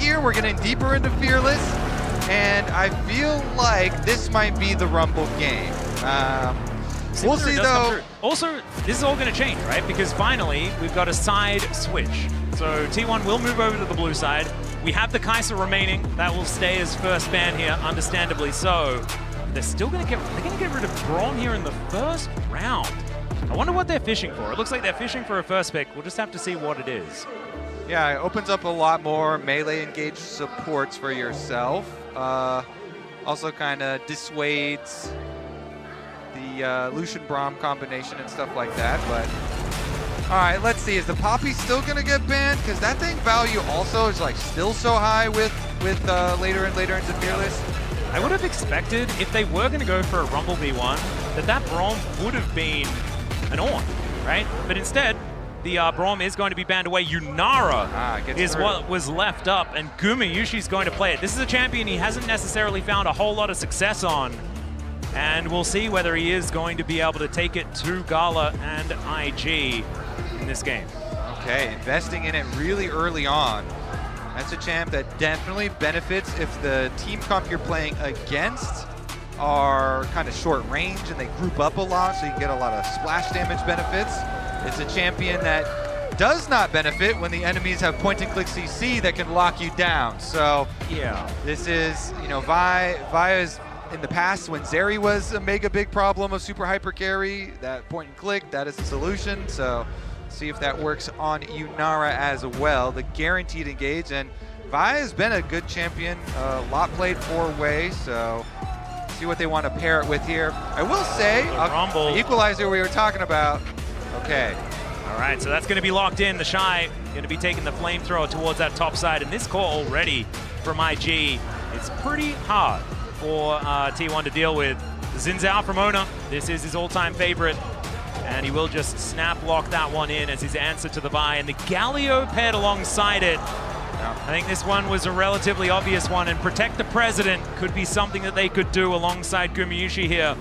here. We're getting deeper into Fearless, and I feel like this might be the Rumble game. We'll see though. Also, this is all going to change, right? Because finally, we've got a side switch. So T1 will move over to the blue side. We have the Kai'Sa remaining. That will stay as first ban here, understandably so. They're still going to get rid of Braum here in the first round. I wonder what they're fishing for. It looks like they're fishing for a first pick. We'll just have to see what it is. Yeah, it opens up a lot more melee engaged supports for yourself. Also kind of dissuades the Lucian Braum combination and stuff like that. But all right, let's see. Is the Poppy still gonna get banned? Because that thing value also is like still so high with later and later into Fearless. I would have expected if they were going to go for a Rumble V1 that Braum would have been an Ornn, right? But instead, the Braum is going to be banned away. Yunara is what was left up, and Gumayusi's going to play it. This is a champion he hasn't necessarily found a whole lot of success on, and we'll see whether he is going to be able to take it to Gala and IG in this game. Okay, investing in it really early on. That's a champ that definitely benefits if the team comp you're playing against are kind of short range and they group up a lot, so you get a lot of splash damage benefits. It's a champion that does not benefit when the enemies have point-and-click CC that can lock you down. So yeah, this is, you know, Vi is in the past when Zeri was a mega big problem of super hyper carry, that point-and-click, that is the solution. So see if that works on Yunara as well. The guaranteed engage, and Vi has been a good champion, a lot played 4-way, so see what they want to pair it with here. I will say, the equalizer we were talking about. Okay. All right, so that's going to be locked in. The Shy going to be taking the flamethrower towards that top side, and this core already from IG is pretty hard for T1 to deal with. Xin Zhao from Oner, this is his all-time favorite. And he will just snap lock that one in as his answer to the Vi. And the Galio paired alongside it. I think this one was a relatively obvious one, and Protect the President could be something that they could do alongside Gumayusi here.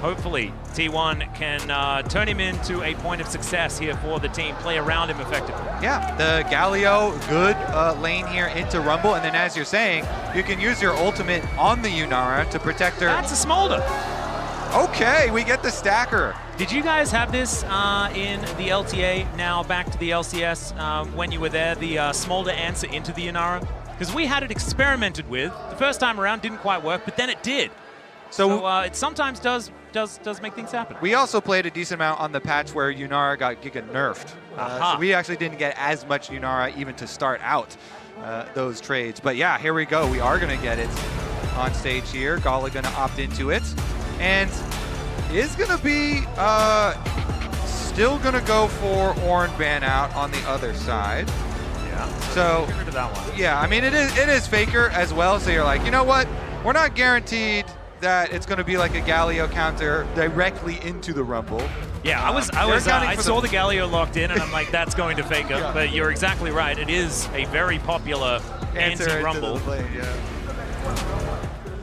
Hopefully, T1 can turn him into a point of success here for the team, play around him effectively. Yeah, the Galio, good lane here into Rumble, and then as you're saying, you can use your ultimate on the Yunara to protect her. That's a Smolder. Okay, we get the stacker. Did you guys have this in the LTA, now back to the LCS, when you were there, the Smolder answer into the Yunara? Because we had it experimented with. The first time around didn't quite work, but then it did. So it sometimes does make things happen. We also played a decent amount on the patch where Yunara got Giga nerfed. So we actually didn't get as much Yunara even to start out those trades. But yeah, here we go. We are going to get it on stage here. Gala going to opt into it. And is going to be still going to go for Ornn ban out on the other side. Yeah. So get rid of that one. Yeah, I mean it is Faker as well. So you're like, you know what? We're not guaranteed that it's going to be like a Galio counter directly into the Rumble. Yeah, I saw the Galio locked in, and I'm like, that's going to Faker. Yeah. But you're exactly right. It is a very popular anti-Rumble.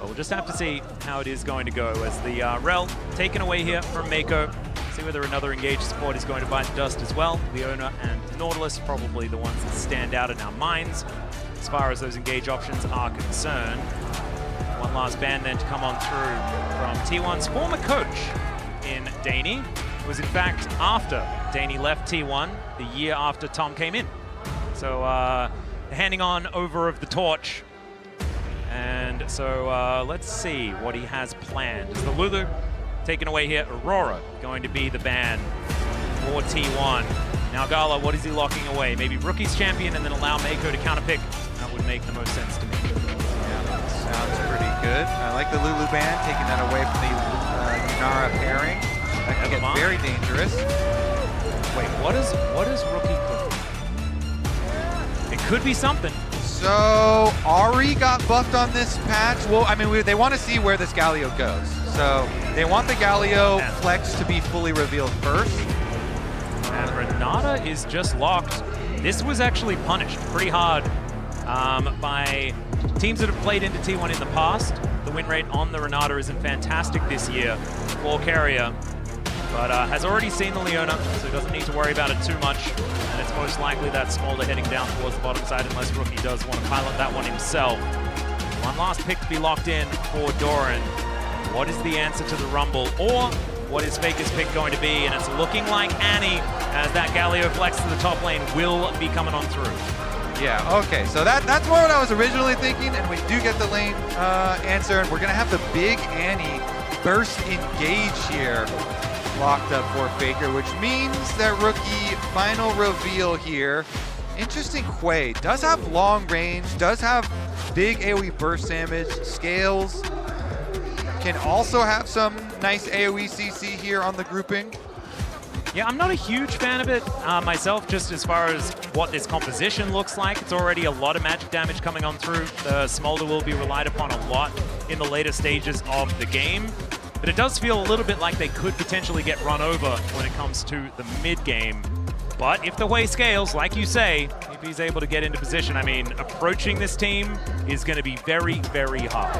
We'll just have to see how it is going to go as the Rel taken away here from Mako. See whether another engaged support is going to bite the dust as well. The Oner and Nautilus probably the ones that stand out in our minds as far as those engage options are concerned. One last ban then to come on through from T1's former coach in Daney. It was in fact after Daney left T1, the year after Tom came in. So handing on over of the torch. And so let's see what he has planned. Is the Lulu taken away here? Aurora going to be the ban for T1. Now Gala, what is he locking away? Maybe Rookie's champion and then allow Mako to counterpick. That would make the most sense to me. Yeah, sounds pretty good. I like the Lulu ban, taking that away from the Yunara pairing. That can get very dangerous. Wait, what is Rookie cooking? It could be something. So Ari got buffed on this patch. Well, I mean, they want to see where this Galio goes. So they want the Galio flex to be fully revealed first. And Renata is just locked. This was actually punished pretty hard by teams that have played into T1 in the past. The win rate on the Renata isn't fantastic this year for Keria. but has already seen the Leona, so he doesn't need to worry about it too much. And it's most likely that Smolder heading down towards the bottom side, unless Rookie does want to pilot that one himself. One last pick to be locked in for Doran. What is the answer to the Rumble, or what is Faker's pick going to be? And it's looking like Annie, as that Galio flex to the top lane, will be coming on through. Yeah, okay, so that's more what I was originally thinking, and we do get the lane answer, and we're going to have the big Annie burst engage here locked up for Faker, which means that Rookie final reveal here. Interesting Quay, does have long range, does have big AoE burst damage, scales, can also have some nice AoE CC here on the grouping. Yeah, I'm not a huge fan of it myself, just as far as what this composition looks like. It's already a lot of magic damage coming on through. The Smolder will be relied upon a lot in the later stages of the game. But it does feel a little bit like they could potentially get run over when it comes to the mid-game. But if the way scales, like you say, if he's able to get into position, I mean, approaching this team is going to be very, very hard,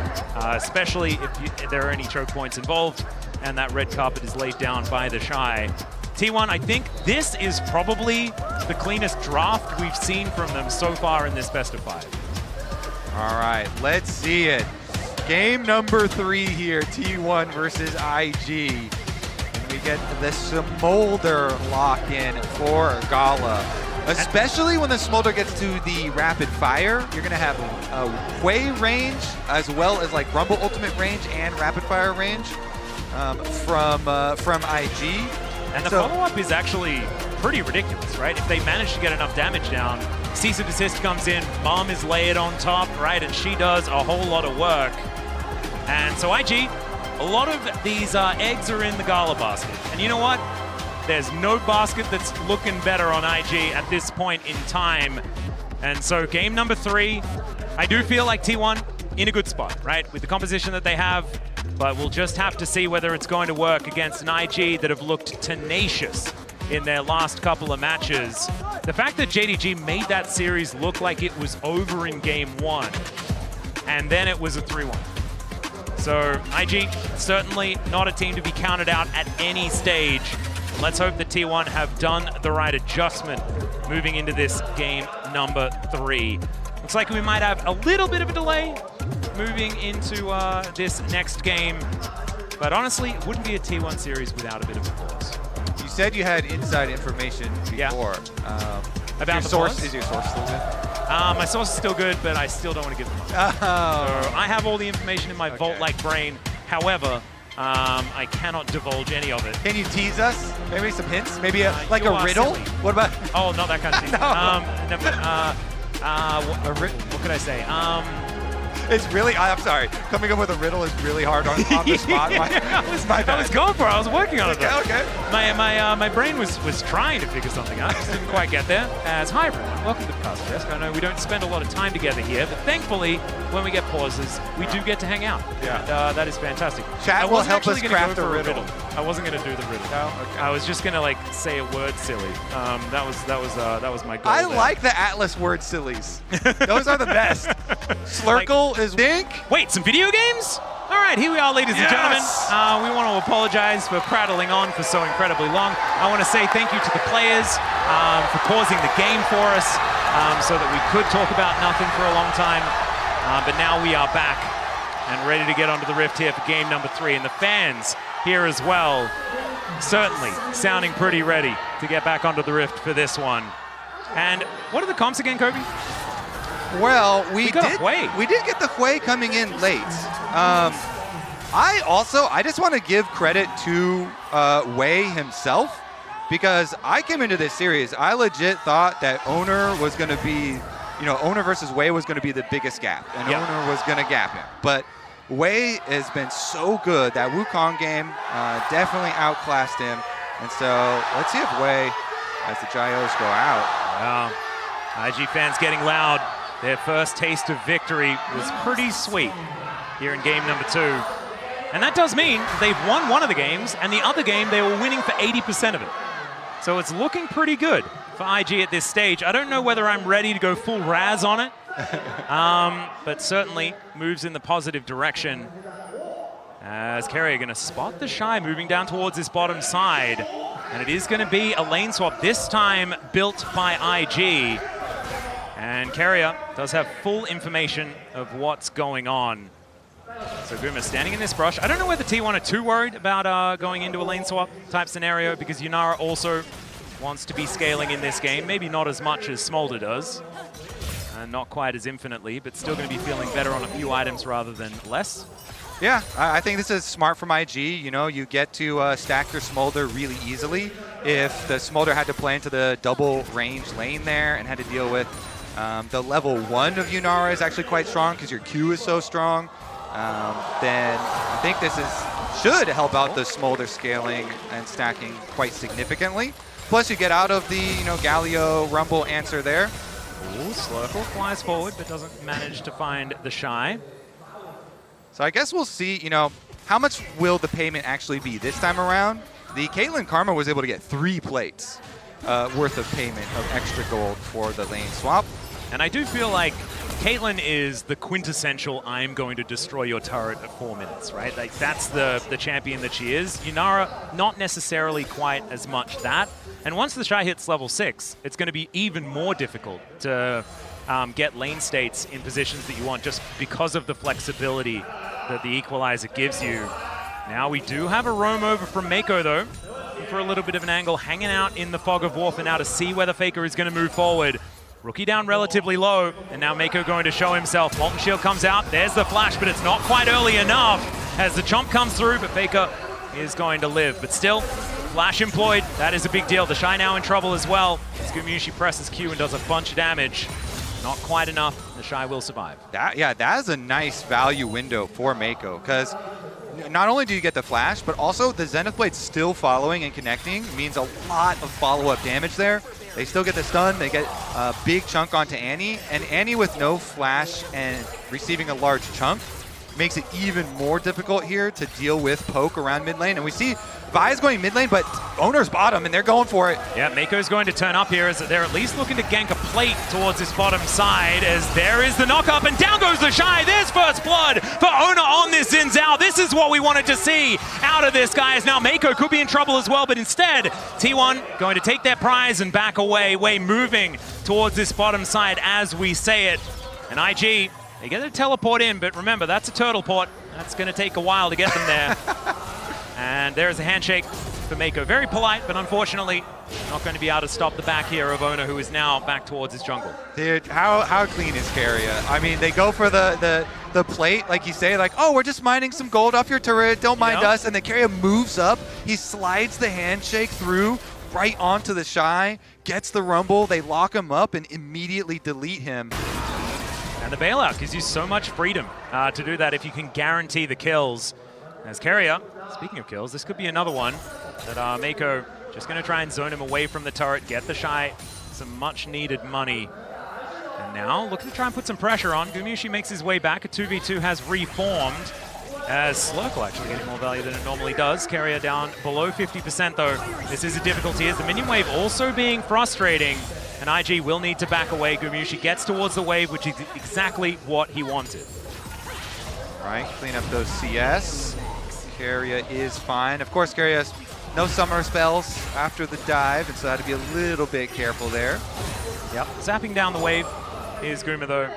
especially if there are any choke points involved and that red carpet is laid down by the Shy. T1, I think this is probably the cleanest draft we've seen from them so far in this best of 5. All right, let's see it. Game number 3 here, T1 versus IG. And we get the Smolder lock-in for Gala. Especially when the Smolder gets to the rapid fire, you're gonna have a Quay range as well as like Rumble ultimate range and rapid fire range from IG. And the follow-up is actually pretty ridiculous, right? If they manage to get enough damage down, cease and desist comes in, Mom is layered on top, right? And she does a whole lot of work. And so IG, a lot of these eggs are in the Gala basket. And you know what? There's no basket that's looking better on IG at this point in time. And so game number 3, I do feel like T1 in a good spot, right? With the composition that they have, but we'll just have to see whether it's going to work against an IG that have looked tenacious in their last couple of matches. The fact that JDG made that series look like it was over in game 1, and then it was a 3-1. So IG, certainly not a team to be counted out at any stage. Let's hope that T1 have done the right adjustment moving into this game number 3. Looks like we might have a little bit of a delay moving into this next game. But honestly, it wouldn't be a T1 series without a bit of a pause. You said you had inside information before. Yeah. About your the source, pause? is your source still good? My source is still good, but I still don't want to give them up. Oh. So I have all the information in my vault-like brain. However, I cannot divulge any of it. Can you tease us? Maybe some hints? Maybe like you a are riddle? silly. What about? Oh, not that kind of thing. What could I say? It's really, I'm sorry, coming up with a riddle is really hard on the spot. I was going for it. I was working on it. Though. Okay. My brain was trying to figure something out. Just didn't quite get there. As hi everyone, welcome to the Castle Desk. I know we don't spend a lot of time together here, but thankfully, when we get pauses, we do get to hang out. Yeah. And, that is fantastic. Chat will help us craft a riddle. I wasn't going to do the riddle. No? Okay. I was just going to like say a word silly. That was my goal. I there. like the Atlas word sillies. Those are the best. Slurkle is dink. Wait, some video games? All right, here we are, ladies and gentlemen. We want to apologize for prattling on for so incredibly long. I want to say thank you to the players for pausing the game for us so that we could talk about nothing for a long time. But now we are back and ready to get onto the Rift here for game number 3. And the fans here as well, certainly sounding pretty ready to get back onto the Rift for this one. And what are the comps again, Kobe? Well, we did get the Hui coming in late. I just want to give credit to Wei himself, because I came into this series, I legit thought that Oner was going to be, Oner versus Wei was going to be the biggest gap, and Oner was going to gap him. But Wei has been so good. That Wukong game definitely outclassed him. And so let's see if Wei, as the Gyos go out. Wow. IG fans getting loud. Their first taste of victory was pretty sweet here in game number 2. And that does mean they've won one of the games, and the other game they were winning for 80% of it. So it's looking pretty good for IG at this stage. I don't know whether I'm ready to go full Raz on it, but certainly moves in the positive direction. As Keria going to spot the Shy moving down towards this bottom side. And it is going to be a lane swap, this time built by IG. And Keria does have full information of what's going on. So Guma standing in this brush. I don't know whether T1 are too worried about going into a lane swap type scenario, because Yunara also wants to be scaling in this game. Maybe not as much as Smolder does. Not quite as infinitely, but still going to be feeling better on a few items rather than less. Yeah, I think this is smart from IG. You know, you get to stack your Smolder really easily. If the Smolder had to play into the double range lane there and had to deal with the level 1 of Yunara is actually quite strong because your Q is so strong, then I think this should help out the Smolder scaling and stacking quite significantly. Plus you get out of the, you know, Galio Rumble answer there. Ooh, Slurple flies forward but doesn't manage to find the Shy. So I guess we'll see, you know, how much will the payment actually be this time around? The Caitlyn Karma was able to get 3 plates worth of payment of extra gold for the lane swap. And I do feel like Caitlyn is the quintessential I'm going to destroy your turret at 4 minutes, right? Like that's the champion that she is. Yunara, not necessarily quite as much that. And once the Shy hits level 6, it's going to be even more difficult to get lane states in positions that you want just because of the flexibility that the Equalizer gives you. Now we do have a roam over from Mako though, for a little bit of an angle, hanging out in the fog of war for now to see whether Faker is going to move forward. Rookie down relatively low, and now Mako going to show himself. Molten Shield comes out, there's the flash, but it's not quite early enough as the chomp comes through, but Faker is going to live. But still, flash employed, that is a big deal. The Shy now in trouble as well. As Gumayusi presses Q and does a bunch of damage. Not quite enough, the Shy will survive. That is a nice value window for Mako, because not only do you get the flash, but also the Zenith Blade still following and connecting means a lot of follow-up damage there. They still get the stun, they get a big chunk onto Annie, and Annie with no flash and receiving a large chunk makes it even more difficult here to deal with poke around mid lane. And we see Vi's going mid lane, but Oner's bottom, and they're going for it. Yeah, Mako's going to turn up here as they're at least looking to gank a plate towards this bottom side, as there is the knock-up, and down goes the Shy. There's first blood for Oner on this Xin Zhao. This is what we wanted to see out of this, guys. Now Mako could be in trouble as well, but instead, T1 going to take their prize and back away, moving towards this bottom side as we say it. And IG, they get a teleport in, but remember, that's a turtle port. That's going to take a while to get them there. And there's a handshake for Mako. Very polite, but unfortunately, not going to be able to stop the back here of Oner, who is now back towards his jungle. Dude, how clean is Keria? I mean, they go for the plate, like you say, like, oh, we're just mining some gold off your turret, don't mind us. And then Keria moves up, he slides the handshake through, right onto the Shy, gets the rumble, they lock him up and immediately delete him. And the bailout gives you so much freedom to do that if you can guarantee the kills. As Keria, speaking of kills, this could be another one that Mako just going to try and zone him away from the turret, get the Shy some much needed money. And now looking to try and put some pressure on. Gumayusi makes his way back. A 2v2 has reformed as Slurple actually getting more value than it normally does. Keria down below 50% though. This is a difficulty as the minion wave also being frustrating. And IG will need to back away. Gumayusi gets towards the wave, which is exactly what he wanted. Right, clean up those CS. Keria is fine. Of course, Keria has no summer spells after the dive, and so had to be a little bit careful there. Yep, zapping down the wave is Guma though.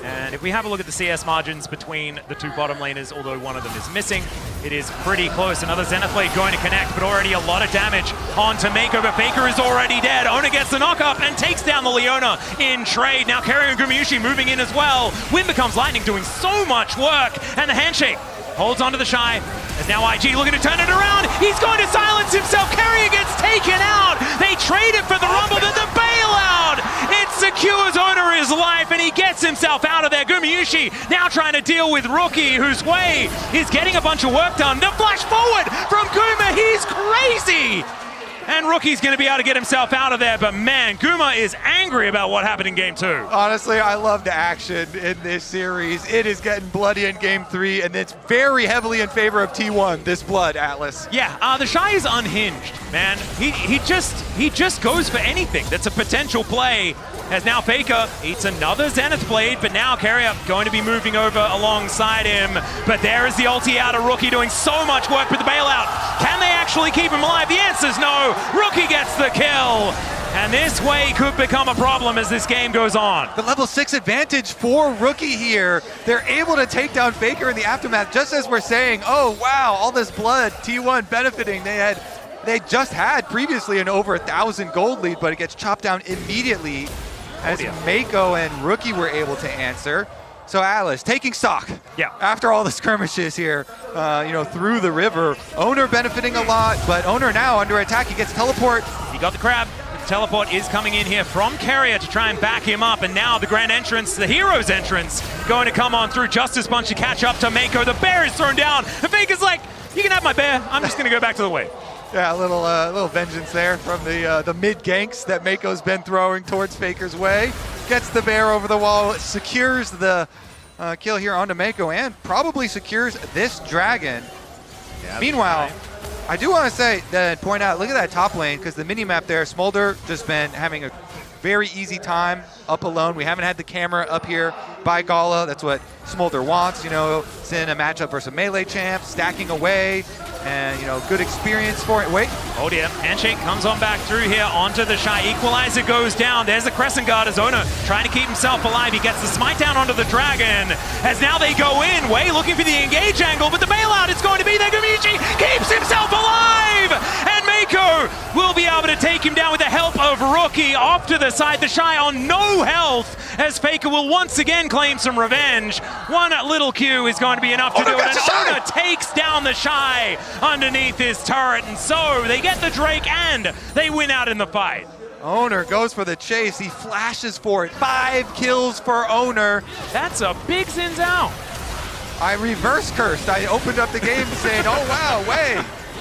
And if we have a look at the CS margins between the two bottom laners, although one of them is missing, it is pretty close. Another Zenith Blade going to connect, but already a lot of damage onto Mako, but Faker is already dead. Oner gets the knock-up and takes down the Leona in trade. Now Keria and Gumayusi moving in as well. Wind becomes lightning, doing so much work, and the handshake holds onto the Shy. As now IG looking to turn it around. He's going to silence himself. Keria gets taken out. They traded for the rumble, then the bailout. It secures Oner his life, and he gets himself out of there. Gumayusi now trying to deal with Rookie, whose way is getting a bunch of work done. The flash forward from Guma. He's crazy. And Rookie's going to be able to get himself out of there, but man, Guma is angry about what happened in Game 2. Honestly, I love the action in this series. It is getting bloody in Game 3, and it's very heavily in favor of T1, this blood, Atlas. Yeah, the Shy is unhinged, man. He just goes for anything that's a potential play. as now Faker eats another Zenith Blade, but now Keria going to be moving over alongside him. But there is the ulti out of Rookie doing so much work with the bailout. Can they actually keep him alive? The answer is no. Rookie gets the kill. And this way could become a problem as this game goes on. The level 6 advantage for Rookie here. They're able to take down Faker in the aftermath, just as we're saying, oh wow, all this blood, T1 benefiting. They just had previously an over 1,000 gold lead, but it gets chopped down immediately as Mako and Rookie were able to answer. So Alice taking stock. Yeah. After all the skirmishes here, through the river. Oner benefiting a lot, but Oner now under attack. He gets teleport. He got the crab. The teleport is coming in here from Keria to try and back him up, and now the grand entrance, the hero's entrance, going to come on through. Justice Punch to catch up to Mako. The bear is thrown down. The Faker's like, you can have my bear. I'm just going to go back to the wave. Yeah, a little vengeance there from the mid ganks that Mako's been throwing towards Faker's way. Gets the bear over the wall, secures the kill here onto Mako, and probably secures this dragon. Yeah, meanwhile, I do want to point out, look at that top lane, because the mini-map there, Smolder just been having a very easy time up alone. We haven't had the camera up here by Gala. That's what Smolder wants, it's in a matchup versus a melee champ, stacking away, and, good experience for it. Wait. Oh dear, handshake comes on back through here onto the Shy. Equalizer goes down. There's the Crescent Guard as Oner trying to keep himself alive. He gets the smite down onto the dragon as now they go in. Way looking for the engage angle, but the bailout is going to be there. Gumayusi keeps himself alive, and Mako will be able to take him down with the help of Rookie off to the side. The Shy on no health as Faker will once again claim some revenge. One little Q is going to be enough to do it, and Oner takes down the Shy underneath his turret, and so they get the Drake and they win out in the fight. Oner goes for the chase. He flashes for it. 5 kills for Oner. That's a big Xin Zhao. I reverse cursed. I opened up the game saying, oh wow, way.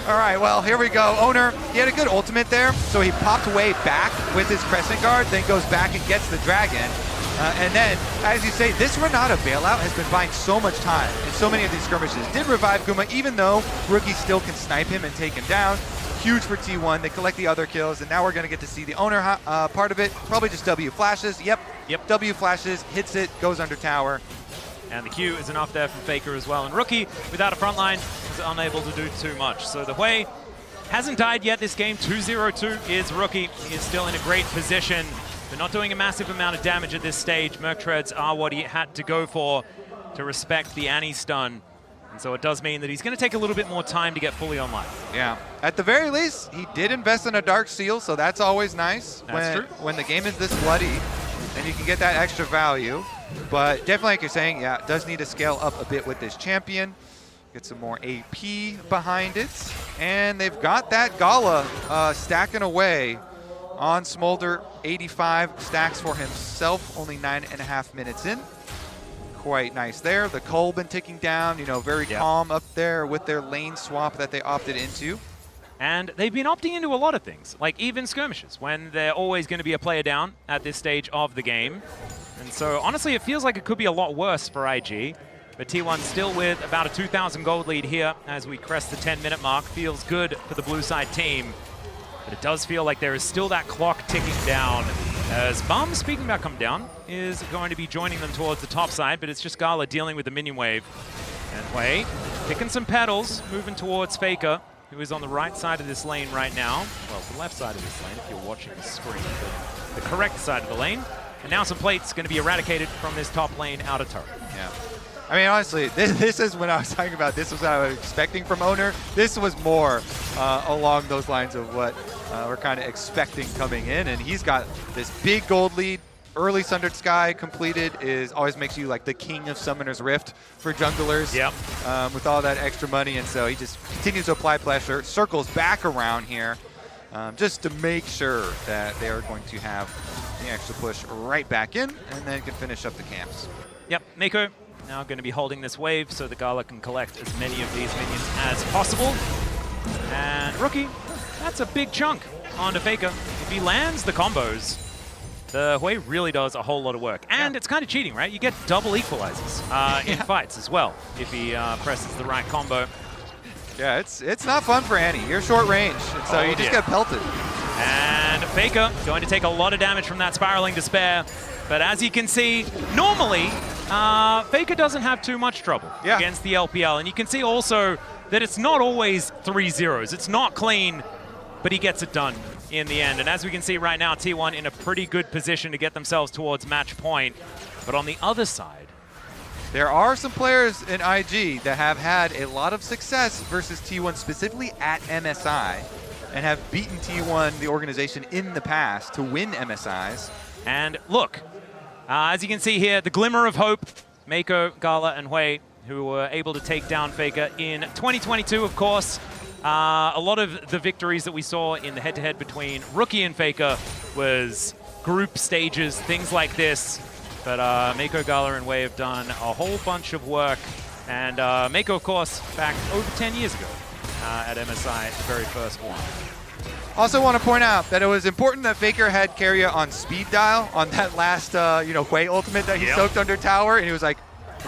All right, well, here we go. Oner, he had a good ultimate there, so he popped way back with his Crescent Guard, then goes back and gets the dragon. And then, as you say, this Renata bailout has been buying so much time in so many of these skirmishes. Did revive Guma, even though Rookie still can snipe him and take him down. Huge for T1. They collect the other kills, and now we're going to get to see the Oner part of it. Probably just W flashes. Yep. W flashes, hits it, goes under tower. And the Q is enough there from Faker as well. And Rookie, without a front line, is unable to do too much. So the Hui hasn't died yet this game. 2-0-2 is Rookie. He is still in a great position. They're not doing a massive amount of damage at this stage. Merc Treads are what he had to go for to respect the Annie stun. And so it does mean that he's going to take a little bit more time to get fully online. Yeah. At the very least, he did invest in a Dark Seal, so that's always nice. That's true. When the game is this bloody, and you can get that extra value. But definitely, like you're saying, yeah, it does need to scale up a bit with this champion. Get some more AP behind it. And they've got that Gala stacking away on Smolder. 85 stacks for himself, only 9.5 minutes in. Quite nice there. The Cole been ticking down, very calm up there with their lane swap that they opted into. And they've been opting into a lot of things, like even skirmishes, when they're always going to be a player down at this stage of the game. And so honestly, it feels like it could be a lot worse for IG. But T1 still with about a 2,000 gold lead here as we crest the 10-minute mark. Feels good for the blue side team. But it does feel like there is still that clock ticking down. As Bum, speaking about come down, is going to be joining them towards the top side, but it's just Gala dealing with the minion wave. And Hui picking some petals, moving towards Faker, who is on the right side of this lane right now. Well, the left side of this lane, if you're watching the screen, but the correct side of the lane. And now some plates going to be eradicated from this top lane out of turret. Yeah. I mean, honestly, this is when I was talking about this was what I was expecting from Oner. This was more along those lines of what we're kind of expecting coming in. And he's got this big gold lead. Early Sundered Sky completed always makes you like the king of Summoner's Rift for junglers. Yep. With all that extra money. And so he just continues to apply pressure, circles back around here just to make sure that they are going to have the extra push right back in and then can finish up the camps. Yep, Mako now going to be holding this wave so the Gala can collect as many of these minions as possible. And Rookie, that's a big chunk onto Faker. If he lands the combos, the Hui really does a whole lot of work. And it's kind of cheating, right? You get double equalizers in fights as well if he presses the right combo. Yeah, it's not fun for Annie. You're short range, and so you just get pelted. And Faker going to take a lot of damage from that Spiraling Despair. But as you can see, normally, Faker doesn't have too much trouble against the LPL. And you can see also that it's not always 3-0s. It's not clean, but he gets it done in the end. And as we can see right now, T1 in a pretty good position to get themselves towards match point. But on the other side, there are some players in IG that have had a lot of success versus T1, specifically at MSI, and have beaten T1, the organization, in the past to win MSIs. And look, as you can see here, the glimmer of hope, Mako, Gala, and Hui, who were able to take down Faker in 2022, of course. A lot of the victories that we saw in the head-to-head between Rookie and Faker was group stages, things like this. But Mako, Gala, and Hui have done a whole bunch of work. And Mako, of course, back over 10 years ago at MSI, the very first one. Also want to point out that it was important that Faker had Keria on speed dial on that last, Hui ultimate that he soaked under tower, and he was like,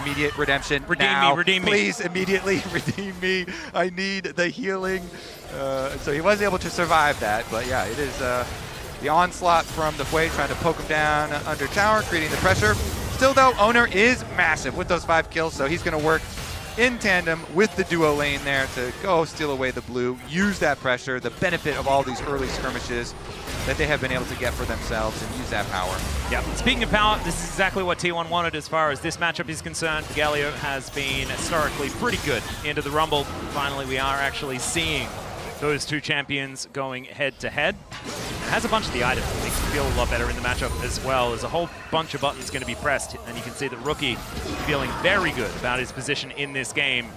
immediate redemption. Redeem me. Please, immediately redeem me. I need the healing. So he was able to survive that, but yeah, it is the onslaught from the Hui trying to poke him down under tower, creating the pressure. Still though, Oner is massive with those 5 kills, so he's going to work in tandem with the duo lane there to go steal away the blue, use that pressure, the benefit of all these early skirmishes that they have been able to get for themselves and use that power. Yeah, speaking of power, this is exactly what T1 wanted as far as this matchup is concerned. Galio has been historically pretty good into the Rumble. Finally, we are actually seeing those two champions going head-to-head. It has a bunch of the items that makes you feel a lot better in the matchup as well. There's a whole bunch of buttons going to be pressed, and you can see the Rookie feeling very good about his position in this game.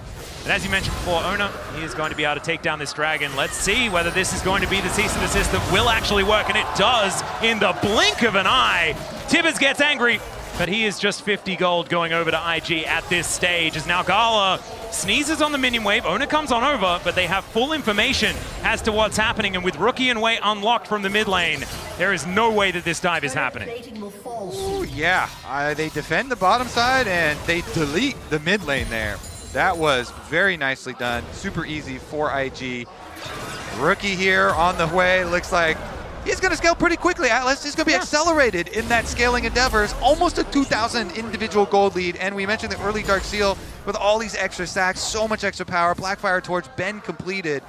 And as you mentioned before, Oner, he is going to be able to take down this dragon. Let's see whether this is going to be the cease and desist that will actually work, and it does in the blink of an eye. Tibbers gets angry, but he is just 50 gold going over to IG at this stage, as now Gala sneezes on the minion wave. Oner comes on over, but they have full information as to what's happening, and with Rookie and Hui unlocked from the mid lane, there is no way that this dive is happening. Ooh, yeah, they defend the bottom side and they delete the mid lane there. That was very nicely done, super easy for IG. Rookie here on the Hui, looks like he's going to scale pretty quickly, Atlas. He's going to be accelerated in that scaling endeavors. Almost a 2,000 individual gold lead. And we mentioned the early Dark Seal with all these extra stacks, so much extra power. Blackfire Torch been completed.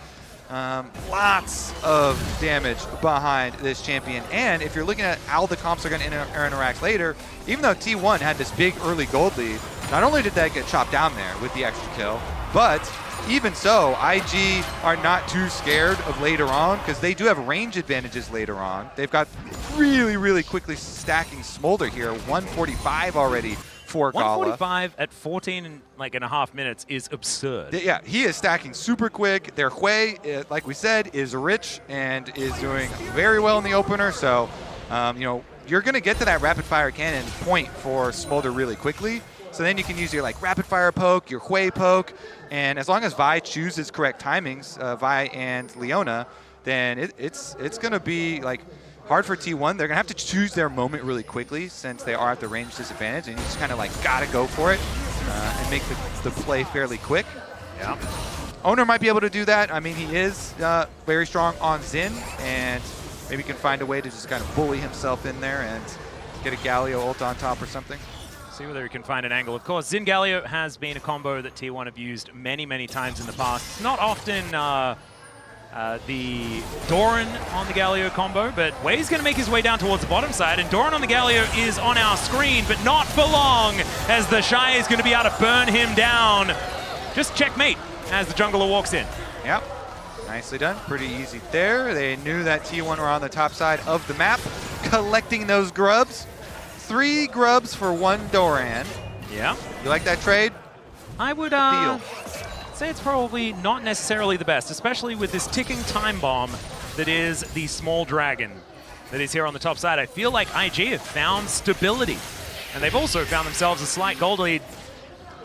Lots of damage behind this champion. And if you're looking at how the comps are going to interact later, even though T1 had this big early gold lead, not only did that get chopped down there with the extra kill, but even so, IG are not too scared of later on because they do have range advantages later on. They've got really, really quickly stacking Smolder here. 145 already for Gala. 145 at 14.5 minutes is absurd. Yeah, he is stacking super quick. Their Hui, like we said, is rich and is doing very well in the opener. So, you're going to get to that rapid fire cannon point for Smolder really quickly. So then you can use your rapid fire poke, your Hui poke, and as long as Vi chooses correct timings, Vi and Leona, then it's going to be hard for T1. They're going to have to choose their moment really quickly since they are at the range disadvantage, and you just kind of got to go for it and make the play fairly quick. Yeah. Oner might be able to do that. I mean, he is very strong on Xin, and maybe can find a way to just kind of bully himself in there and get a Galio ult on top or something. See whether he can find an angle. Of course, Xin Galio has been a combo that T1 have used many, many times in the past. It's not often the Doran on the Galio combo, but Wei's going to make his way down towards the bottom side, and Doran on the Galio is on our screen, but not for long, as the Shy is going to be able to burn him down. Just checkmate as the jungler walks in. Yep. Nicely done. Pretty easy there. They knew that T1 were on the top side of the map, collecting those grubs. 3 grubs for 1 Doran. Yeah. You like that trade? I would say it's probably not necessarily the best, especially with this ticking time bomb that is the small dragon that is here on the top side. I feel like IG have found stability, and they've also found themselves a slight gold lead.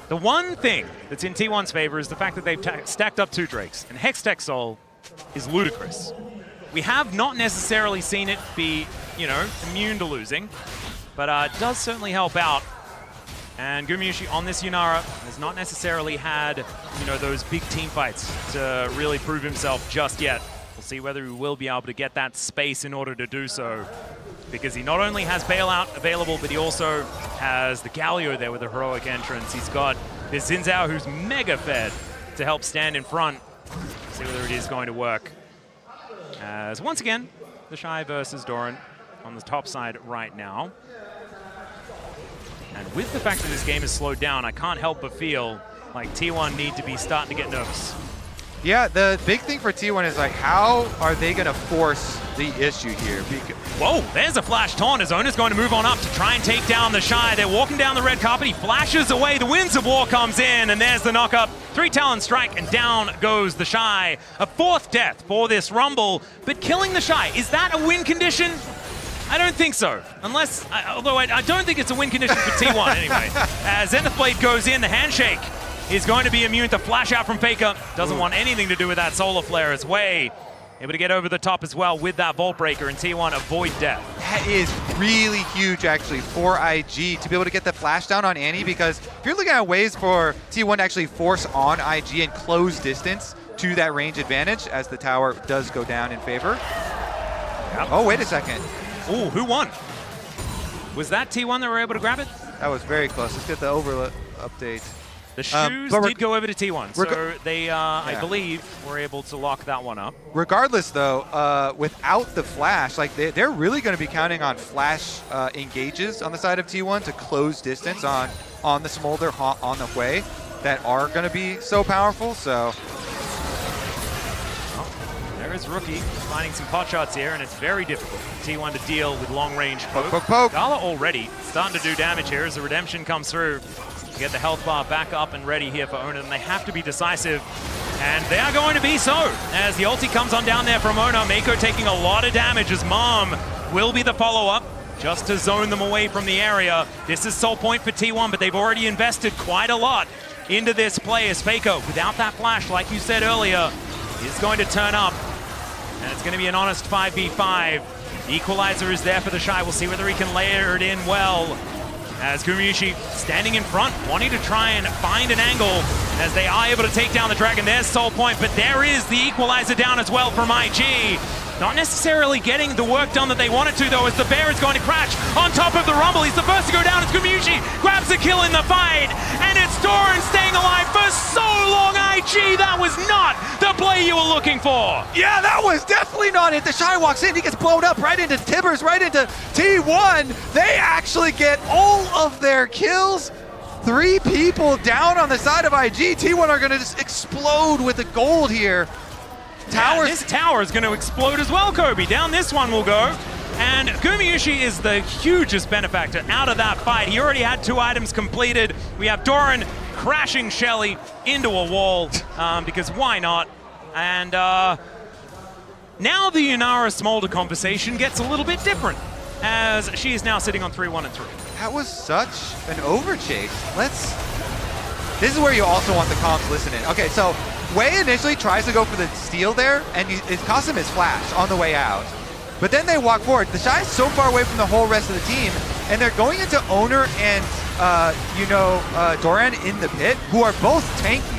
The one thing that's in T1's favor is the fact that they've stacked up 2 Drakes, and Hextech Soul is ludicrous. We have not necessarily seen it be, immune to losing, but it does certainly help out. And Gumayusi on this Yunara has not necessarily had, those big team fights to really prove himself just yet. We'll see whether he will be able to get that space in order to do so. Because he not only has bailout available, but he also has the Galio there with a heroic entrance. He's got this Xin Zhao who's mega fed to help stand in front. See whether it is going to work. As once again, the Shy versus Doran on the top side right now. And with the fact that this game is slowed down, I can't help but feel like T1 need to be starting to get nervous. Yeah, the big thing for T1 is like, how are they going to force the issue here? Whoa, there's a flash taunt as Oner's going to move on up to try and take down the Shy. They're walking down the red carpet. He flashes away. The Winds of War comes in, and there's the knock-up. 3 Talon Strike, and down goes the Shy. A 4th death for this Rumble, but killing the Shy, is that a win condition? I don't think so, unless, although I don't think it's a win condition for T1 anyway. As Zenith Blade goes in, the handshake is going to be immune to flash out from Faker. Doesn't want anything to do with that Solar Flare. Is way able to get over the top as well with that Vault Breaker, and T1 avoid death. That is really huge, actually, for IG to be able to get the flash down on Annie, because if you're looking at ways for T1 to actually force on IG and close distance to that range advantage, as the tower does go down in favor. Yep. Oh, wait a second. Ooh, who won? Was that T1 that were able to grab it? That was very close. Let's get the over update. The shoes did go over to T1, so they, I believe, were able to lock that one up. Regardless, though, without the flash, like they're really going to be counting on flash engages on the side of T1 to close distance on the Smolder on the way that are going to be so powerful. So there is Rookie finding some pot shots here, and it's very difficult for T1 to deal with long-range poke. Poke. Gala already starting to do damage here as the redemption comes through. Get the health bar back up and ready here for Oner, and they have to be decisive, and they are going to be so as the ulti comes on down there from Oner. Mako taking a lot of damage as Mom will be the follow-up just to zone them away from the area. This is soul point for T1, but they've already invested quite a lot into this play as Faker, without that flash, like you said earlier, is going to turn up, and it's going to be an honest 5v5. The equalizer is there for the Shy. We'll see whether he can layer it in well. As Gumayusi standing in front, wanting to try and find an angle as they are able to take down the Dragon. There's Soul Point, but there is the equalizer down as well from IG. Not necessarily getting the work done that they wanted to, though, as the Bear is going to crash on top of the Rumble. He's the first to go down as Gumayusi grabs the kill in the fight, and it's Doran staying alive for so long. IG, that was not the play you were looking for. Yeah, that was definitely not it. The Shy walks in, he gets blown up right into Tibbers, right into T1. They actually get all of their kills. 3 people down on the side of IG. T1 are going to just explode with the gold here. Yeah, this tower is going to explode as well, Kobe. Down this one will go. And Gumayusi is the hugest benefactor out of that fight. He already had 2 items completed. We have Doran crashing Shelly into a wall, because why not? And now the Yunara Smolder conversation gets a little bit different, as she is now sitting on 3-1 and 3. That was such an overchase. This is where you also want the comms listening. Okay, so Wei initially tries to go for the steal there, and it costs him his flash on the way out. But then they walk forward. The Shy is so far away from the whole rest of the team, and they're going into Oner and, Doran in the pit, who are both tanky.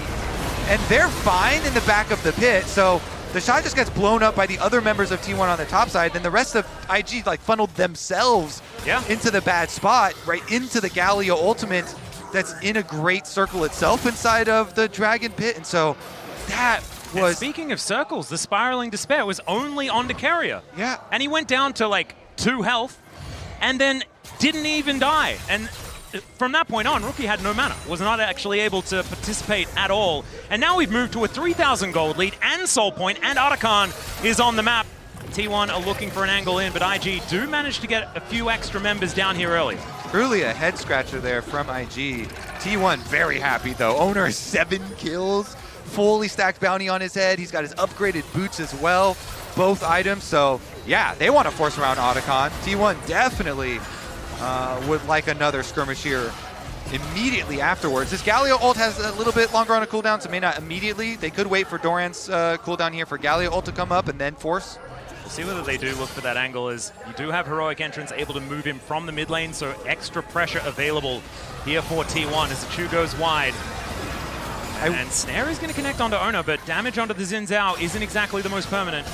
And they're fine in the back of the pit, so the Shy just gets blown up by the other members of T1 on the top side. Then the rest of IG funneled themselves into the bad spot, right into the Galio ultimate that's in a great circle itself inside of the Dragon Pit. And so that was... And speaking of circles, the Spiraling Despair was only on to Keria. Yeah. And he went down to 2 health and then didn't even die. And from that point on, Rookie had no mana, was not actually able to participate at all. And now we've moved to a 3,000 gold lead, and Soul Point and Otacon is on the map. T1 are looking for an angle in, but IG do manage to get a few extra members down here early. Truly a head scratcher there from IG. T1 very happy though. Oner 7 kills, fully stacked bounty on his head. He's got his upgraded boots as well, both items. So yeah, they want to force around Otacon. T1 definitely would like another skirmish here immediately afterwards. This Galio ult has a little bit longer on a cooldown, so may not immediately. They could wait for Doran's cooldown here for Galio ult to come up and then force. We'll see whether they do look for that angle, as you do have heroic entrance able to move him from the mid lane, so extra pressure available here for T1 as the Chu goes wide. And Snare is going to connect onto Oner, but damage onto the Xin Zhao isn't exactly the most permanent.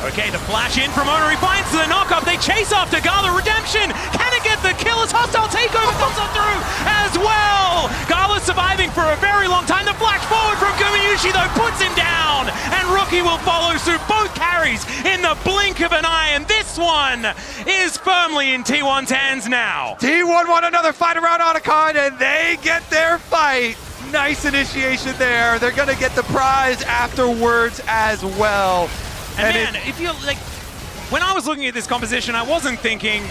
Okay, the flash in from Oner. He finds the knockup. They chase after Gala. Redemption. Can it get the kill as hostile takeover comes on through as well? Gala surviving for a very long time. The flash forward from Gumayusi, though, puts him down. And Rookie will follow through both carries in the blink of an eye. And this one is firmly in T1's hands now. T1 won another fight around Otacon, and they get their fight. Nice initiation there. They're going to get the prize afterwards as well. And man, if you like, when I was looking at this composition, I wasn't thinking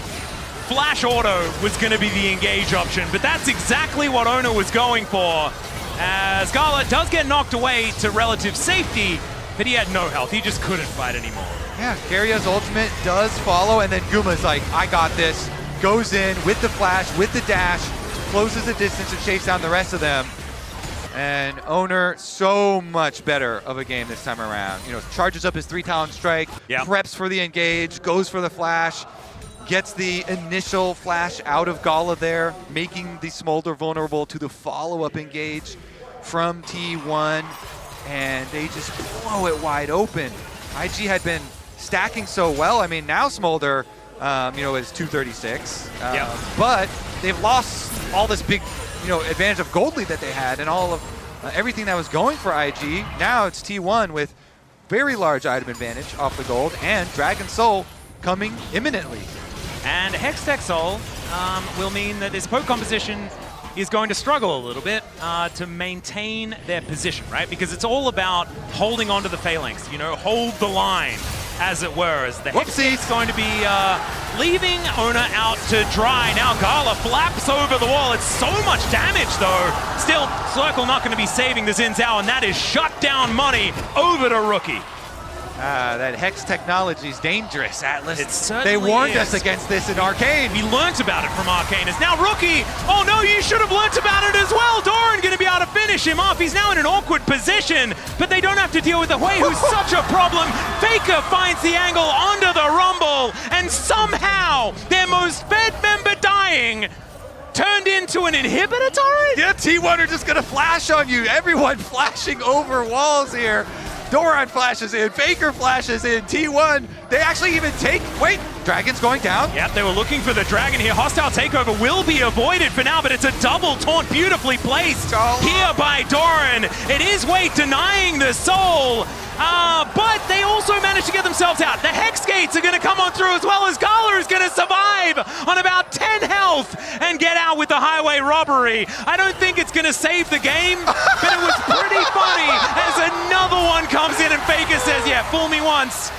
Flash Auto was going to be the engage option, but that's exactly what Oner was going for. As Gala does get knocked away to relative safety, but he had no health. He just couldn't fight anymore. Yeah, Keria's ultimate does follow, and then Guma's like, I got this. Goes in with the flash, with the dash, closes the distance to chase down the rest of them. And Oner, so much better of a game this time around. You know, charges up his 3-talent strike, preps for the engage, goes for the flash, gets the initial flash out of Gala there, making the Smolder vulnerable to the follow-up engage from T1, and they just blow it wide open. IG had been stacking so well. I mean, now Smolder, you know, is 236, but they've lost all this big, you know, advantage of gold lead that they had and all of everything that was going for IG. Now it's T1 with very large item advantage off the gold, and Dragon Soul coming imminently. And Hextech Soul will mean that this poke composition is going to struggle a little bit to maintain their position, right? Because it's all about holding on to the phalanx, you know, hold the line, as it were, as the Hextech's going to be leaving Oner out to dry. Now Gala flaps over the wall. It's so much damage, though. Still, Circle not going to be saving the Xin Zhao, and that is shut down money over to Rookie. That Hex technology is dangerous, Atlas. It certainly They warned is. us against this in Arcane. We learnt about it from Arcane. It's now Rookie. Oh no, you should have learnt about it as well. Doran going to be able to finish him off. He's now in an awkward position, but they don't have to deal with the Hui, who's such a problem. Faker finds the angle onto the Rumble, and somehow their most fed member dying turned into an inhibitor turret? Yeah, T1 are just going to flash on you. Everyone flashing over walls here. Doran flashes in, Faker flashes in, T1, they actually even take, wait, Dragon's going down. Yep, they were looking for the Dragon here. Hostile takeover will be avoided for now, but it's a double taunt beautifully placed here by Doran. It is Wade denying the soul, but they also managed to get themselves out. The Hex Gates are going to come on through as well, as Gala is going to survive on about 10 health and get out with the highway robbery. I don't think it's going to save the game, but it was pretty funny as another one comes in and Faker says, yeah, fool me once.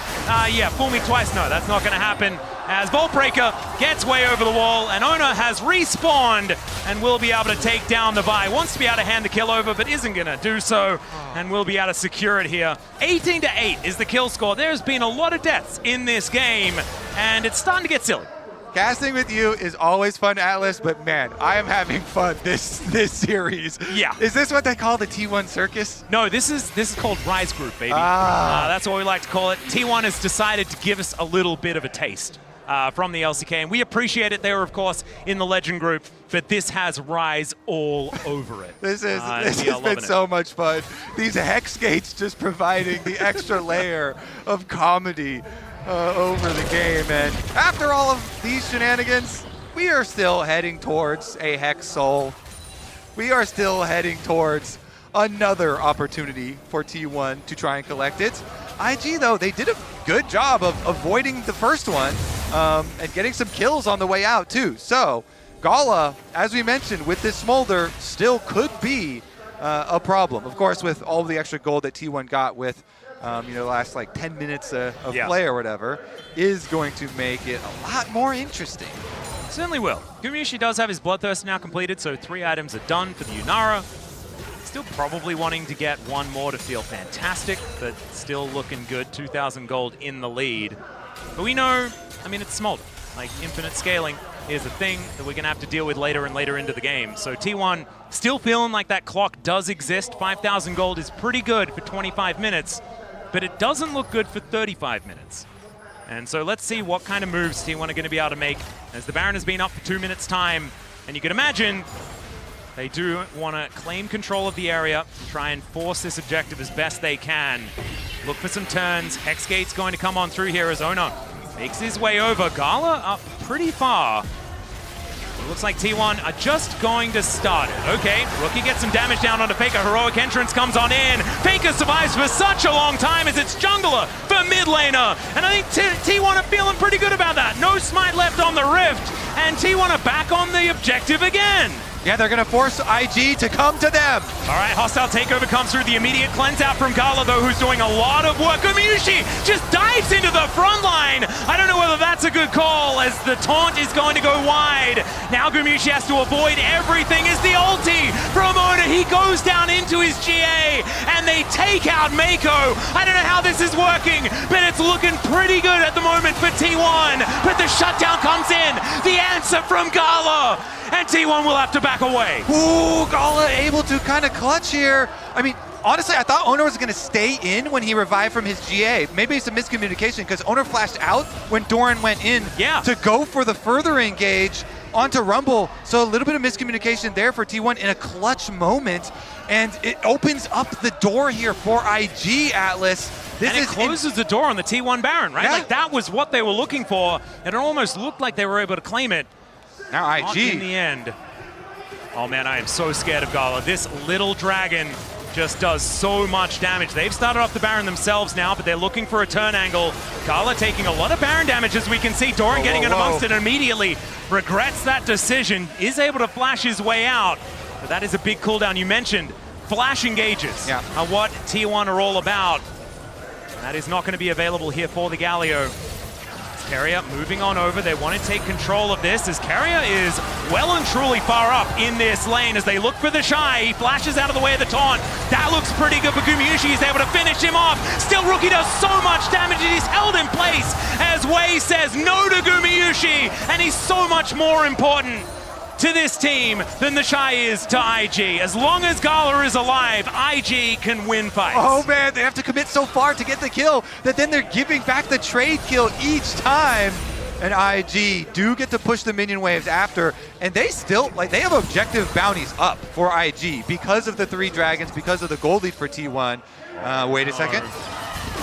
Yeah, fool me twice. No, that's not going to happen. As Voltbreaker gets way over the wall, and Oner has respawned and will be able to take down the Vi. Wants to be able to hand the kill over, but isn't going to do so, and will be able to secure it here. 18-8 is the kill score. There's been a lot of deaths in this game, and it's starting to get silly. Casting with you is always fun, Atlas, but man, I am having fun this series. Yeah. Is this what they call the T1 circus? No, this is called Rise Group, baby. That's what we like to call it. T1 has decided to give us a little bit of a taste from the LCK, and we appreciate it. They were, of course, in the Legend Group, but this has Rise all over it. This has been so much fun. These Hex Gates just providing the extra layer of comedy over the game, and after all of these shenanigans, we are still heading towards a Hex Soul. We are still heading towards another opportunity for T1 to try and collect it. IG, though, they did a good job of avoiding the first one and getting some kills on the way out, too. So, Gala, as we mentioned, with this Smolder, still could be a problem. Of course, with all the extra gold that T1 got with you know, the last like 10 minutes of play or whatever, is going to make it a lot more interesting. Certainly will. Gumayusi does have his Bloodthirst now completed, so 3 items are done for the Unara. Still probably wanting to get one more to feel fantastic, but still looking good. 2,000 gold in the lead. But we know, I mean, it's Smolder. Like, infinite scaling is a thing that we're going to have to deal with later and later into the game. So T1 still feeling like that clock does exist. 5,000 gold is pretty good for 25 minutes. But it doesn't look good for 35 minutes. And so let's see what kind of moves T1 are going to be able to make, as the Baron has been up for 2 minutes' time. And you can imagine They do want to claim control of the area, try and force this objective as best they can. Look for some turns. Hexgate's going to come on through here as Oner makes his way over. Gala up pretty far. It looks like T1 are just going to start it. Okay, Rookie gets some damage down onto Faker. Heroic entrance comes on in. Faker survives for such a long time as it's jungler for mid laner. And I think T1 are feeling pretty good about that. No smite left on the Rift. And T1 are back on the objective again. Yeah, they're going to force IG to come to them. All right, hostile takeover comes through. The immediate cleanse out from Gala, though, who's doing a lot of work. Gumayusi just dives into the front line. I don't know whether that's a good call, as the taunt is going to go wide. Now Gumayusi has to avoid everything as the ulti from Oner. He goes down into his GA, and they take out Mako. I don't know how this is working, but it's looking pretty good at the moment for T1. But the shutdown comes in. The answer from Gala. And T1 will have to back away. Ooh, Gala able to kind of clutch here. I mean, honestly, I thought Oner was going to stay in when he revived from his GA. Maybe it's a miscommunication because Oner flashed out when Doran went in to go for the further engage onto Rumble. So a little bit of miscommunication there for T1 in a clutch moment. And it opens up the door here for IG, Atlas. And it closes the door on the T1 Baron, right? Yeah. Like that was what they were looking for. And it almost looked like they were able to claim it. Now IG. Not in the end. Oh man, I am so scared of Gala. This little dragon just does so much damage. They've started off the Baron themselves now, but they're looking for a turn angle. Gala taking a lot of Baron damage, as we can see. Doran getting in amongst it immediately. Regrets that decision. Is able to flash his way out. But that is a big cooldown. You mentioned flash engages are what T1 are all about. And that is not going to be available here for the Galio. Keria moving on over. They want to take control of this as Keria is well and truly far up in this lane as they look for the Shy. He flashes out of the way of the taunt. That looks pretty good for Gumayusi. He's able to finish him off. Still, Rookie does so much damage and he's held in place as Wei says no to Gumayusi, and he's so much more important to this team than the Shy is to IG. As long as Gala is alive, IG can win fights. Oh man, they have to commit so far to get the kill that then they're giving back the trade kill each time. And IG do get to push the minion waves after, and they still, like, they have objective bounties up for IG because of the 3 dragons, because of the gold lead for T1. Wait a second.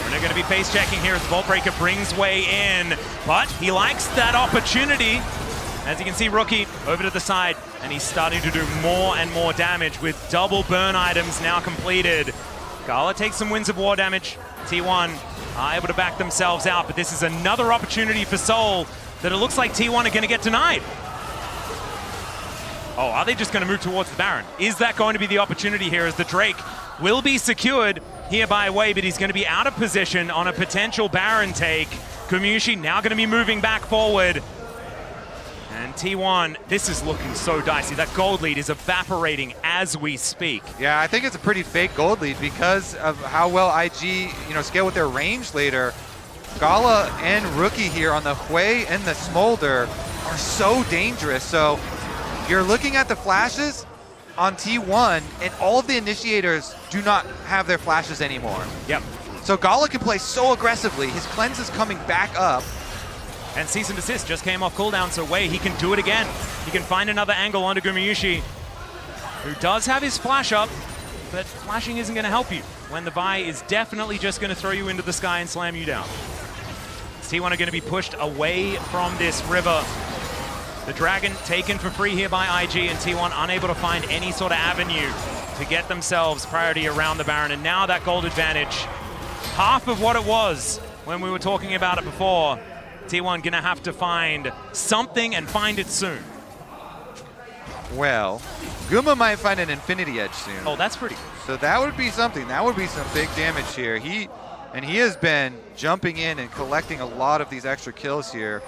They're going to be face checking here as Vaultbreaker brings Wei in, but he likes that opportunity. As you can see, Rookie over to the side, and he's starting to do more and more damage with double burn items now completed. Gala takes some Winds of War damage. T1 are able to back themselves out, but this is another opportunity for Soul that it looks like T1 are going to get denied. Oh, are they just going to move towards the Baron? Is that going to be the opportunity here as the Drake will be secured here by Wei, but he's going to be out of position on a potential Baron take. Gumayusi now going to be moving back forward. And T1, this is looking so dicey. That gold lead is evaporating as we speak. Yeah, I think it's a pretty fake gold lead because of how well IG, scale with their range later. Gala and Rookie here on the Hui and the Smolder are so dangerous. So you're looking at the flashes on T1, and all of the initiators do not have their flashes anymore. Yep. So Gala can play so aggressively. His cleanse is coming back up. And Cease and Desist just came off cooldown, so Wei, he can do it again. He can find another angle onto Gumayusi, who does have his flash up, but flashing isn't going to help you when the Vi is definitely just going to throw you into the sky and slam you down. T1 are going to be pushed away from this river. The Dragon taken for free here by IG, and T1 unable to find any sort of avenue to get themselves priority around the Baron. And now that gold advantage, half of what it was when we were talking about it before. T1 gonna have to find something and find it soon. Well, Guma might find an Infinity Edge soon. Oh, that's pretty good. So that would be something. That would be some big damage here. He has been jumping in and collecting a lot of these extra kills here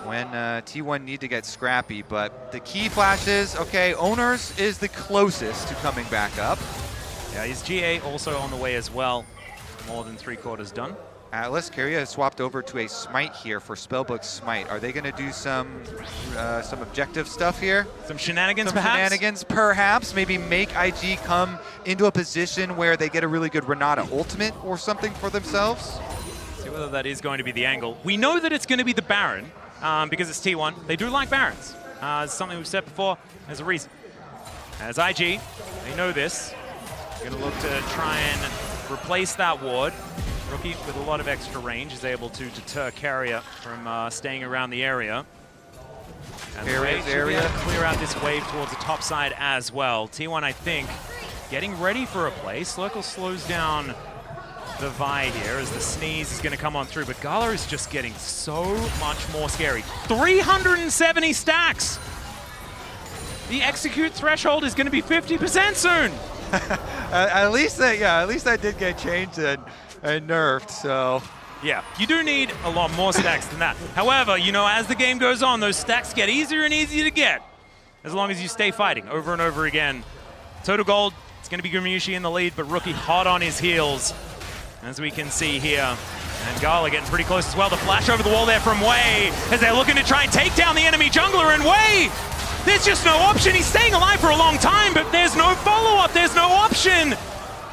when T1 need to get scrappy. But the key flashes, okay, Oner's is the closest to coming back up. Yeah, his GA also on the way as well. More than 3/4 done. Atlas, Keria has swapped over to a Smite here for Spellbook Smite. Are they going to do some objective stuff here? Some shenanigans, some shenanigans, perhaps. Maybe make IG come into a position where they get a really good Renata ultimate or something for themselves? See whether that is going to be the angle. We know that it's going to be the Baron because it's T1. They do like Barons. It's something we've said before. There's a reason. As IG, they know this. They're going to look to try and replace that ward. Rookie with a lot of extra range is able to deter Keria from staying around the area. And Keria's area. Clear out this wave towards the top side as well. T1, I think, getting ready for a play. Slurkle slows down the Vi here as the sneeze is going to come on through, but Gala is just getting so much more scary. 370 stacks! The execute threshold is going to be 50% soon! at least that did get changed and nerfed, so. Yeah, you do need a lot more stacks than that. However, you know, as the game goes on, those stacks get easier and easier to get, as long as you stay fighting over and over again. Total gold, it's going to be Gumayusi in the lead, but Rookie hot on his heels, as we can see here. And Gala getting pretty close as well. The flash over the wall there from Wei, as they're looking to try and take down the enemy jungler, and Wei, there's just no option. He's staying alive for a long time, but there's no follow-up, there's no option.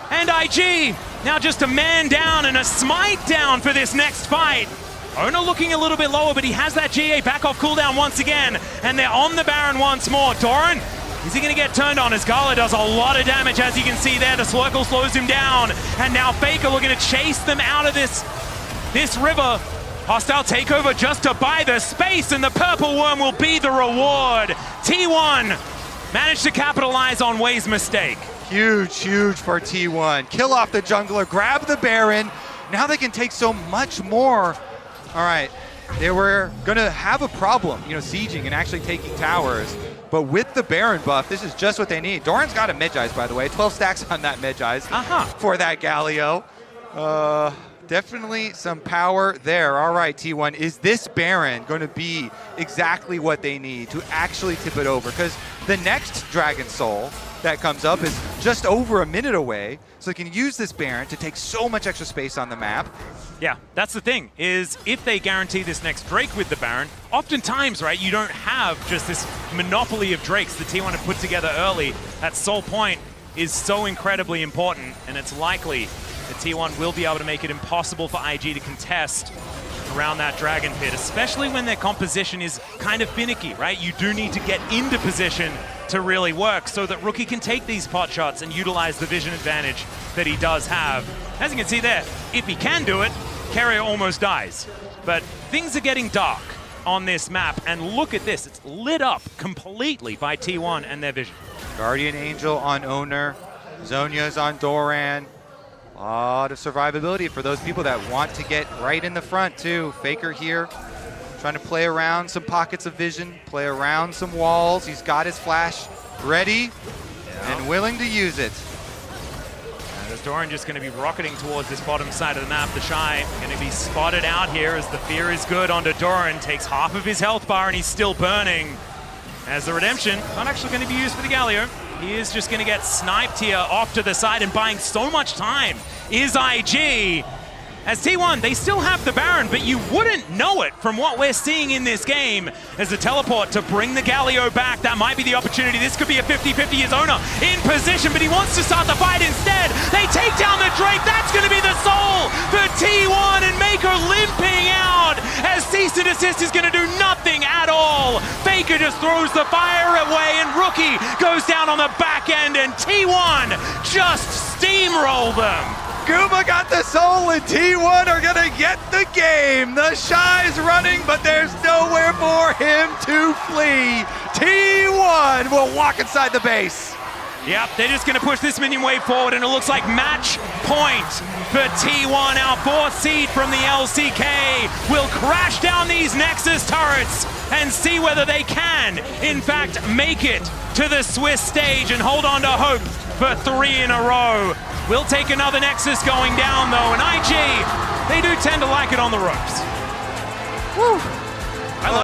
And IG, now just a man down and a smite down for this next fight. Oner looking a little bit lower, but he has that GA back off cooldown once again. And they're on the Baron once more. Doran, is he going to get turned on as Gala does a lot of damage, as you can see there. The Slurkle slows him down. And now Faker looking to chase them out of this river. Hostile takeover just to buy the space, and the purple worm will be the reward. T1 managed to capitalize on Wei's mistake. Huge for T1. Kill off the jungler, grab the Baron. Now they can take so much more. All right, they were gonna have a problem, you know, sieging and actually taking towers. But with the Baron buff, this is just what they need. Doran's got a Mid-Eyes, by the way. 12 stacks on that Mid-Eyes for that Galio. Definitely some power there. All right, T1, is this Baron going to be exactly what they need to actually tip it over? Because the next Dragon Soul that comes up is just over a minute away, so they can use this Baron to take so much extra space on the map. Yeah, that's the thing, is if they guarantee this next Drake with the Baron, oftentimes, right, you don't have just this monopoly of Drakes that T1 have put together early. That Soul Point is so incredibly important, and it's likely that T1 will be able to make it impossible for IG to contest around that Dragon Pit, especially when their composition is kind of finicky, right? You do need to get into position to really work so that Rookie can take these pot shots and utilize the vision advantage that he does have. As you can see there, if he can do it, Keria almost dies. But things are getting dark on this map, and look at this. It's lit up completely by T1 and their vision. Guardian Angel on Oner, Zhonya's on Doran. A lot of survivability for those people that want to get right in the front too. Faker here, trying to play around some pockets of vision, play around some walls. He's got his flash ready and willing to use it. And as Doran just going to be rocketing towards this bottom side of the map, the Shy going to be spotted out here as the fear is good onto Doran. Takes half of his health bar and he's still burning. As the redemption, not actually going to be used for the Galio. He is just going to get sniped here off to the side, and buying so much time is IG. As T1, they still have the Baron, but you wouldn't know it from what we're seeing in this game. As the teleport to bring the Galio back, that might be the opportunity. This could be a 50-50 as Oner in position, but he wants to start the fight instead. They take down the Drake. That's going to be the soul for T1, and Maker limping out as cease and desist is going to do nothing at all. Faker just throws the fire away, and Rookie goes down on the back end, and T1 just steamroll them. Guma got the soul, and T1 are gonna get the game. The Shy's running, but there's nowhere for him to flee. T1 will walk inside the base. Yep, they're just gonna push this minion wave forward, and it looks like match point for T1. Our fourth seed from the LCK will crash down these Nexus turrets and see whether they can, in fact, make it to the Swiss stage and hold on to hope for 3 in a row. We'll take another Nexus going down, though, and IG, they do tend to like it on the ropes. Woo.